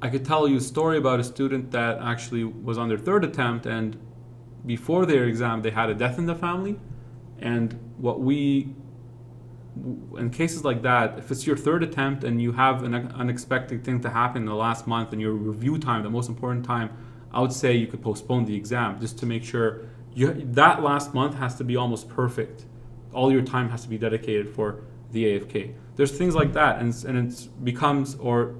I could tell you a story about a student that actually was on their third attempt, and before their exam they had a death in the family. And in cases like that, if it's your third attempt and you have an unexpected thing to happen in the last month and your review time, the most important time, I would say you could postpone the exam just to make sure that last month has to be almost perfect. All your time has to be dedicated for the AFK. There's things like that, and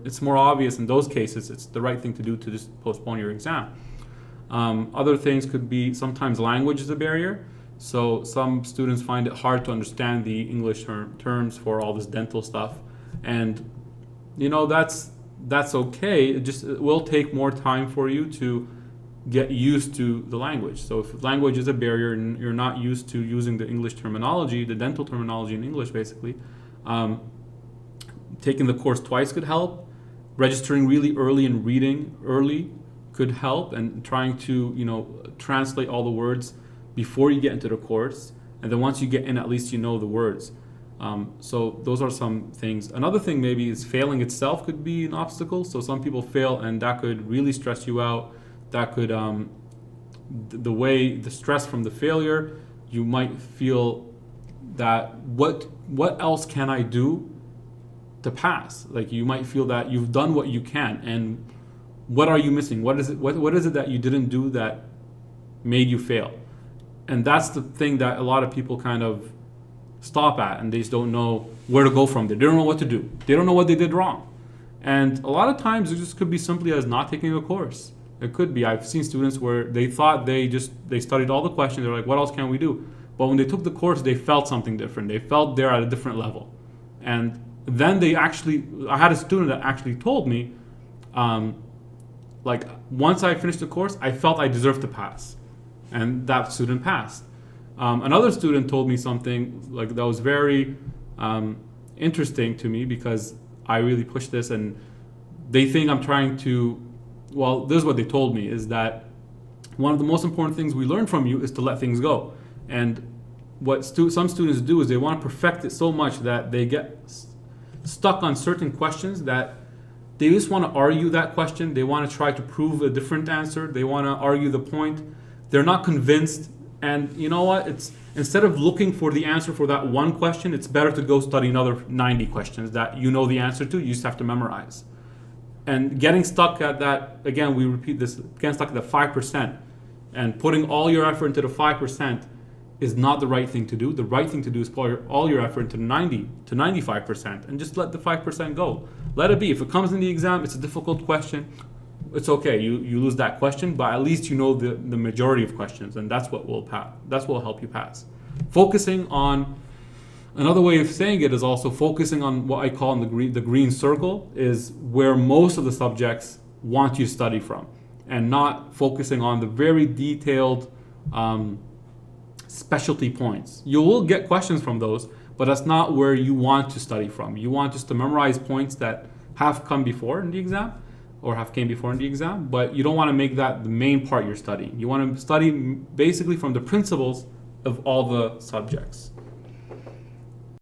it's more obvious in those cases. It's the right thing to do to just postpone your exam. Other things could be sometimes language is a barrier. So some students find it hard to understand the English terms for all this dental stuff, and that's okay. It will take more time for you to get used to the language. So if language is a barrier and you're not used to using the English terminology, the dental terminology in English basically, taking the course twice could help. Registering really early and reading early could help, and trying to translate all the words before you get into the course, and then once you get in, at least you know the words. So those are some things. Another thing maybe is failing itself could be an obstacle. So some people fail and that could really stress you out. That could, the stress from the failure, you might feel that what else can I do to pass? Like you might feel that you've done what you can, and what are you missing? What is it that you didn't do that made you fail? And that's the thing that a lot of people kind of stop at, and they just don't know where to go from there. They don't know what to do. They don't know what they did wrong. And a lot of times it just could be simply as not taking a course. It could be. I've seen students where they thought they studied all the questions. They're like, what else can we do? But when they took the course, they felt something different. They felt they're at a different level. And then I had a student that actually told me, once I finished the course, I felt I deserved to pass. And that student passed. Another student told me something like that was very interesting to me, because I really pushed this, and they think I'm trying to, well, this is what they told me, is that one of the most important things we learn from you is to let things go. And what some students do is they want to perfect it so much that they get stuck on certain questions that they just want to argue that question. They want to try to prove a different answer. They want to argue the point. They're not convinced. And you know what? It's instead of looking for the answer for that one question, it's better to go study another 90 questions that you know the answer to. You just have to memorize. And getting stuck at that, again, we repeat this, getting stuck at the 5% and putting all your effort into the 5% is not the right thing to do. The right thing to do is put all your effort into 90 to 95% and just let the 5% go. Let it be. If it comes in the exam, it's a difficult question. It's okay. You lose that question, but at least you know the majority of questions, and that's what will pass. That's what will help you pass. Focusing on, another way of saying it is also focusing on what I call in the green circle, is where most of the subjects want you to study from, and not focusing on the very detailed specialty points. You will get questions from those, but that's not where you want to study from. You want just to memorize points that have come before in the exam, or have came before in the exam, but you don't want to make that the main part you're studying. You want to study basically from the principles of all the subjects.